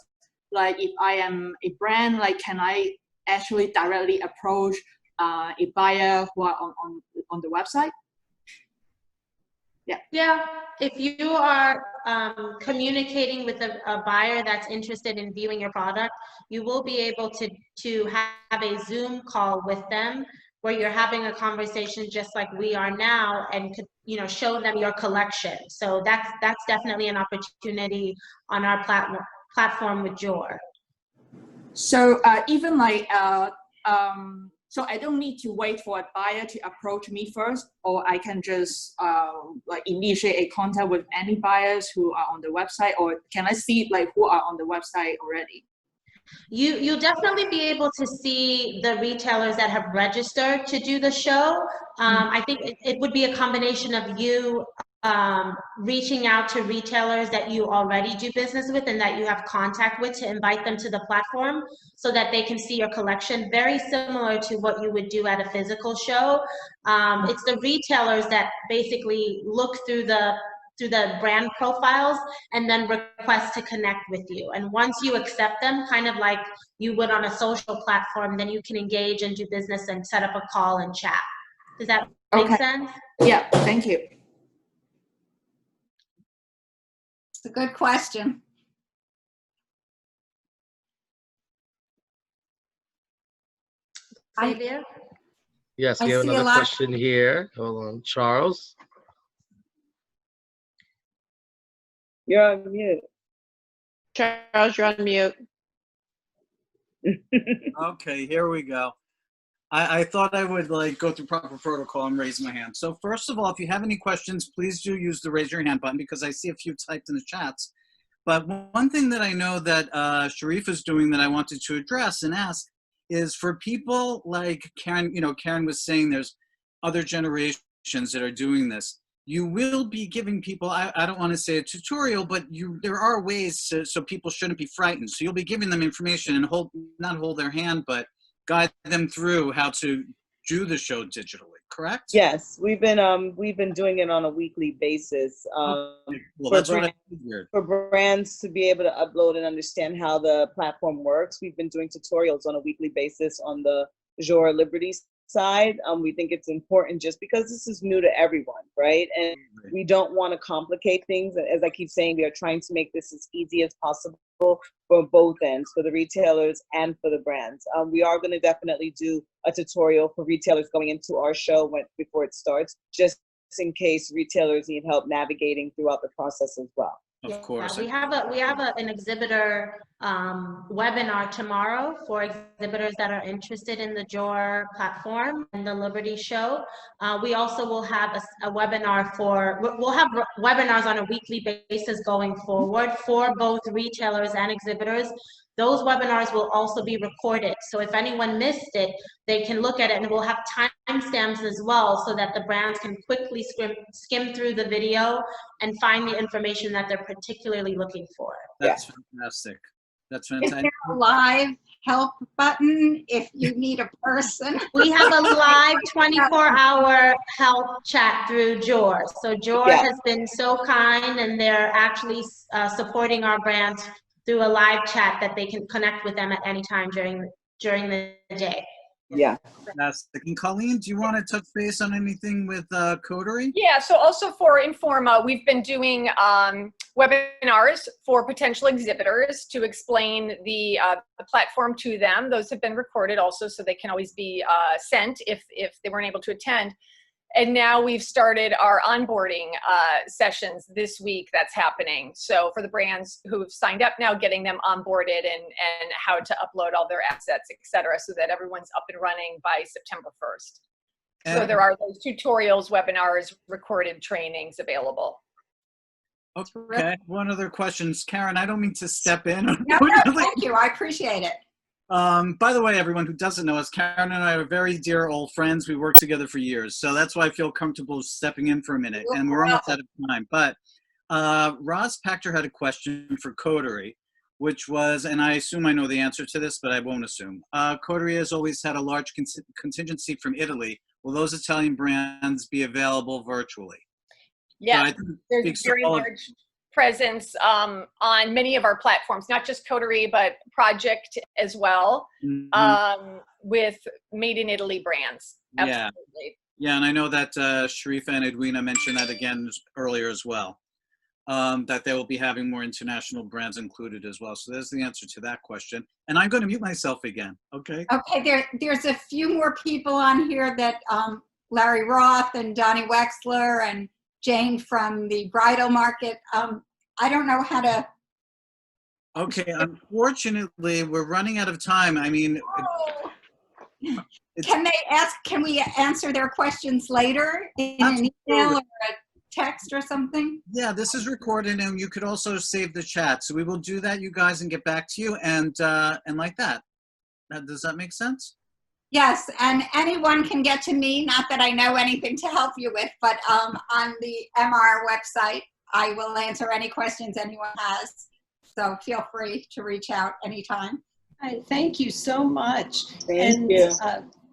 Like, if I am a brand, like, can I actually directly approach a buyer who are on the website? Yeah, if you are communicating with a buyer that's interested in viewing your product, you will be able to have a Zoom call with them where you're having a conversation just like we are now, and could, you know, show them your collection. So that's definitely an opportunity on our platform with Jor. So even like so I don't need to wait for a buyer to approach me first, or I can just like initiate a contact with any buyers who are on the website, or can I see like who are on the website already? You'll definitely be able to see the retailers that have registered to do the show. I think it would be a combination of you reaching out to retailers that you already do business with and that you have contact with to invite them to the platform so that they can see your collection, very similar to what you would do at a physical show. It's the retailers that basically look through the brand profiles and then request to connect with you. And once you accept them, kind of like you would on a social platform, then you can engage and do business and set up a call and chat. Does that make sense? Yeah, thank you. It's a good question. Xavier? Yes, I we have see a another lot- question here. Hold on, Charles. You're on mute. Charles, you're on mute. Okay, here we go. I thought I would go through proper protocol and raise my hand. So first of all, if you have any questions, please do use the raise your hand button because I see a few typed in the chats. But one thing that I know that Sharifa is doing that I wanted to address and ask is for people like Karen, Karen was saying there's other generations that are doing this. You will be giving people, I don't want to say a tutorial, but there are ways so people shouldn't be frightened. So you'll be giving them information and not hold their hand, but guide them through how to do the show digitally, correct? Yes, we've been doing it on a weekly basis. Well, that's what I figured. For brands to be able to upload and understand how the platform works, we've been doing tutorials on a weekly basis on the Jour Liberty side. We think it's important just because this is new to everyone, right? And we don't want to complicate things. As I keep saying, we are trying to make this as easy as possible for both ends, for the retailers and for the brands. We are going to definitely do a tutorial for retailers going into our show before it starts, just in case retailers need help navigating throughout the process as well. Of course. We have an exhibitor webinar tomorrow for exhibitors that are interested in the Jour platform and the Liberty Show. We also will have a webinar we'll have webinars on a weekly basis going forward for both retailers and exhibitors. Those webinars will also be recorded. So if anyone missed it, they can look at it, and we'll have timestamps as well so that the brands can quickly skim through the video and find the information that they're particularly looking for. That's fantastic. That's Is fantastic. there a live help button if you need a person? We have a live 24-hour help chat through Jour. So Jour has been so kind, and they're actually supporting our brands through a live chat that they can connect with them at any time during the day. Yeah. Fantastic. And Colleen, do you want to touch base on anything with Coterie? Yeah, so also for Informa, we've been doing webinars for potential exhibitors to explain the platform to them. Those have been recorded also, so they can always be sent if they weren't able to attend. And now we've started our onboarding sessions this week that's happening. So for the brands who've signed up now, getting them onboarded and how to upload all their assets, et cetera, so that everyone's up and running by September 1st. So there are those tutorials, webinars, recorded trainings available. Okay, one other question. Karen, I don't mean to step in. No, thank you. I appreciate it. By the way, everyone who doesn't know us, Karen and I are very dear old friends. We worked together for years. So that's why I feel comfortable stepping in for a minute. And we're almost out of time. But Roz Pachter had a question for Coterie, which was, and I assume I know the answer to this, but I won't assume. Coterie has always had a large contingency from Italy. Will those Italian brands be available virtually? Yeah, there's a very large presence on many of our platforms, not just Coterie, but Project as well, with Made in Italy brands. Absolutely. Yeah, and I know that Sharifa and Edwina mentioned that again earlier as well, that they will be having more international brands included as well. So there's the answer to that question. And I'm going to mute myself again, okay? Okay, there's a few more people on here that Larry Roth and Donnie Wexler and Jane from the bridal market. I don't know how to. Okay, unfortunately, we're running out of time. I mean, can we answer their questions later in an email? text or something? Yeah, this is recorded, and you could also save the chat. So we will do that, you guys, and get back to you, and like that. Does that make sense? Yes, and anyone can get to me, not that I know anything to help you with, but on the MR website, I will answer any questions anyone has. So feel free to reach out anytime. Thank you so much. Thank you.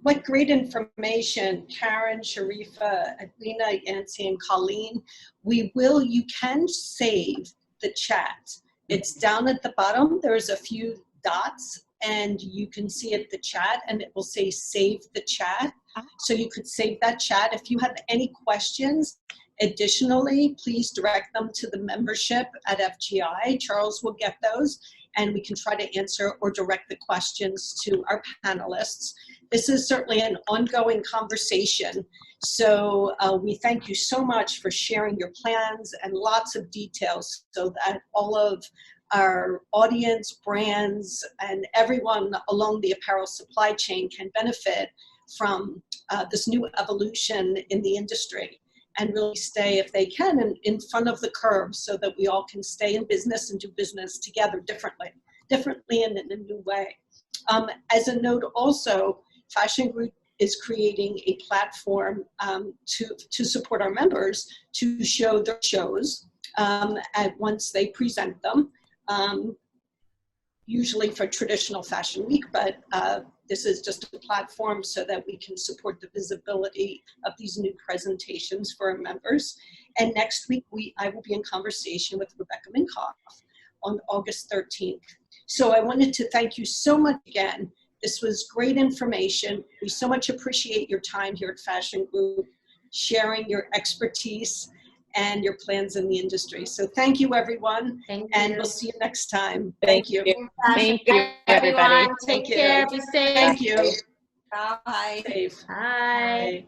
What great information, Karen, Sharifa, Edwina, Yancy, and Colleen. You can save the chat. It's down at the bottom. There's a few dots, and you can see it, the chat, and it will say save the chat. So you could save that chat. If you have any questions, additionally, please direct them to the membership at FGI. Charles will get those, and we can try to answer or direct the questions to our panelists. This is certainly an ongoing conversation. So we thank you so much for sharing your plans and lots of details so that all of our audience, brands, and everyone along the apparel supply chain can benefit from this new evolution in the industry and really stay, if they can, in front of the curve so that we all can stay in business and do business together differently and in a new way. As a note also, Fashion Group is creating a platform to support our members to show their shows once they present them. Usually for traditional Fashion Week, but this is just a platform so that we can support the visibility of these new presentations for our members. And next week, I will be in conversation with Rebecca Minkoff on August 13th. So I wanted to thank you so much again. This was great information. We so much appreciate your time here at Fashion Group, sharing your expertise and your plans in the industry. So thank you, everyone. And we'll see you next time. Thank you. Thank you, everybody. Take care. Be safe. Thank you. Bye. Safe. Bye. Bye.